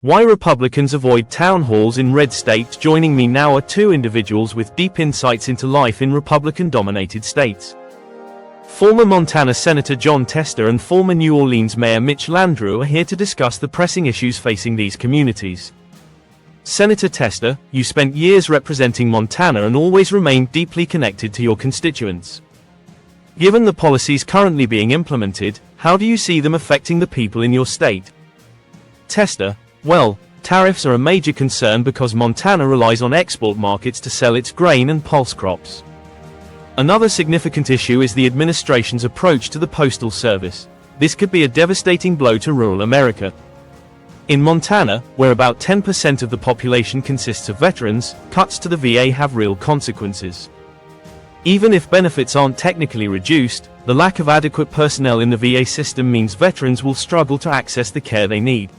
Why Republicans avoid town halls in red states. Joining me now are two individuals with deep insights into life in Republican-dominated states. Former Montana Senator Jon Tester and former New Orleans Mayor Mitch Landrieu are here to discuss the pressing issues facing these communities. Senator Tester, you spent years representing Montana and always remained deeply connected to your constituents. Given the policies currently being implemented, how do you see them affecting the people in your state? Tester, well, tariffs are a major concern because Montana relies on export markets to sell its grain and pulse crops. Another significant issue is the administration's approach to the Postal Service. This could be a devastating blow to rural America. In Montana, where about 10% of the population consists of veterans, cuts to the VA have real consequences. Even if benefits aren't technically reduced, the lack of adequate personnel in the VA system means veterans will struggle to access the care they need.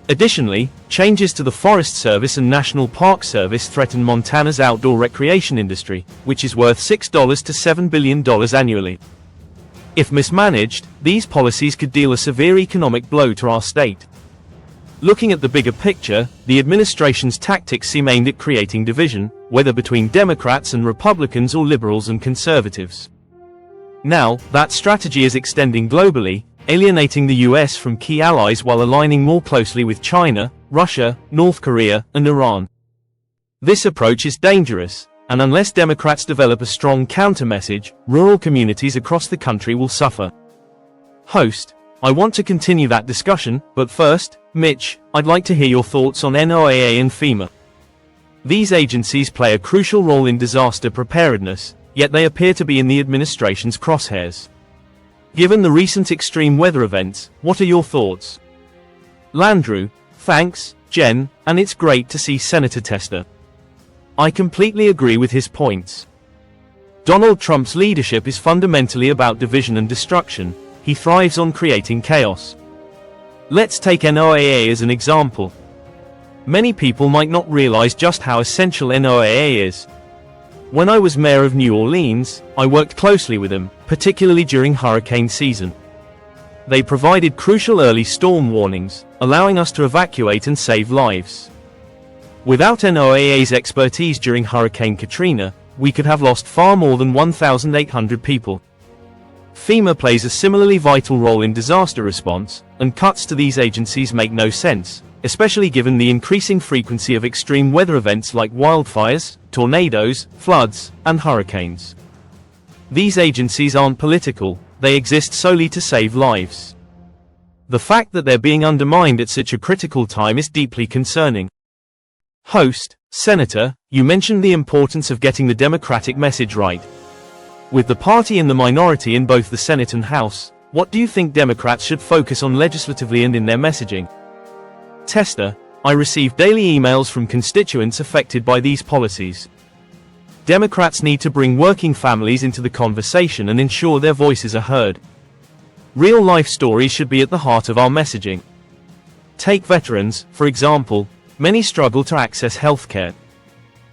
Additionally, changes to the Forest Service and National Park Service threaten Montana's outdoor recreation industry, which is worth $6 to $7 billion annually. If mismanaged, these policies could deal a severe economic blow to our state. Looking at the bigger picture, the administration's tactics seem aimed at creating division, whether between Democrats and Republicans or liberals and conservatives. Now, that strategy is extending globally, alienating the US from key allies while aligning more closely with China, Russia, North Korea, and Iran. This approach is dangerous, and unless Democrats develop a strong counter-message, rural communities across the country will suffer. Host, I want to continue that discussion, but first, Mitch, I'd like to hear your thoughts on NOAA and FEMA. These agencies play a crucial role in disaster preparedness, yet they appear to be in the administration's crosshairs. Given the recent extreme weather events, what are your thoughts? Landrieu, thanks, Jen, and it's great to see Senator Tester. I completely agree with his points. Donald Trump's leadership is fundamentally about division and destruction. He thrives on creating chaos. Let's take NOAA as an example. Many people might not realize just how essential NOAA is. When I was mayor of New Orleans, I worked closely with them, particularly during hurricane season. They provided crucial early storm warnings, allowing us to evacuate and save lives. Without NOAA's expertise during Hurricane Katrina, we could have lost far more than 1,800 people. FEMA plays a similarly vital role in disaster response, and cuts to these agencies make no sense, especially given the increasing frequency of extreme weather events like wildfires, tornadoes, floods, and hurricanes. These agencies aren't political, they exist solely to save lives. The fact that they're being undermined at such a critical time is deeply concerning. Host, Senator, you mentioned the importance of getting the Democratic message right. With the party in the minority in both the Senate and House, what do you think Democrats should focus on legislatively and in their messaging? Tester, I receive daily emails from constituents affected by these policies. Democrats need to bring working families into the conversation and ensure their voices are heard. Real-life stories should be at the heart of our messaging. Take veterans, for example. Many struggle to access health care.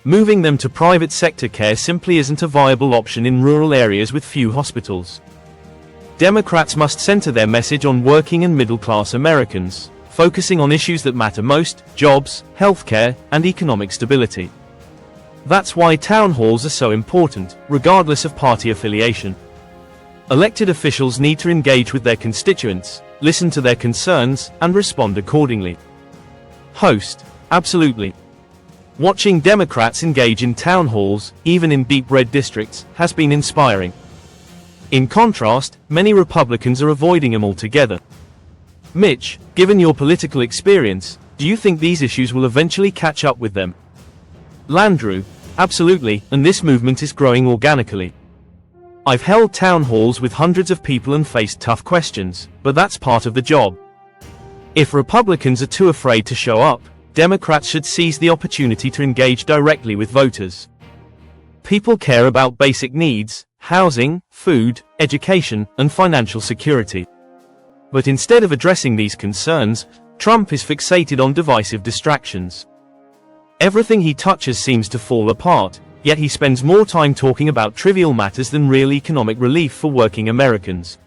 Moving them to private sector care simply isn't a viable option in rural areas with few hospitals. Democrats must center their message on working and middle-class Americans, focusing on issues that matter most: jobs, healthcare, and economic stability. That's why town halls are so important, regardless of party affiliation. Elected officials need to engage with their constituents, listen to their concerns, and respond accordingly. Host, absolutely. Watching Democrats engage in town halls, even in deep red districts, has been inspiring. In contrast, many Republicans are avoiding them altogether. Mitch, given your political experience, do you think these issues will eventually catch up with them? Landrieu, absolutely, and this movement is growing organically. I've held town halls with hundreds of people and faced tough questions, but that's part of the job. If Republicans are too afraid to show up, Democrats should seize the opportunity to engage directly with voters. People care about basic needs: housing, food, education, and financial security. But instead of addressing these concerns, Trump is fixated on divisive distractions. Everything he touches seems to fall apart, yet he spends more time talking about trivial matters than real economic relief for working Americans.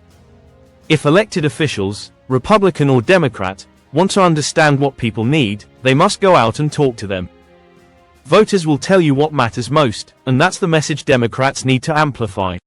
If elected officials, Republican or Democrat, Want to understand what people need? They must go out and talk to them. Voters will tell you what matters most, and that's the message Democrats need to amplify.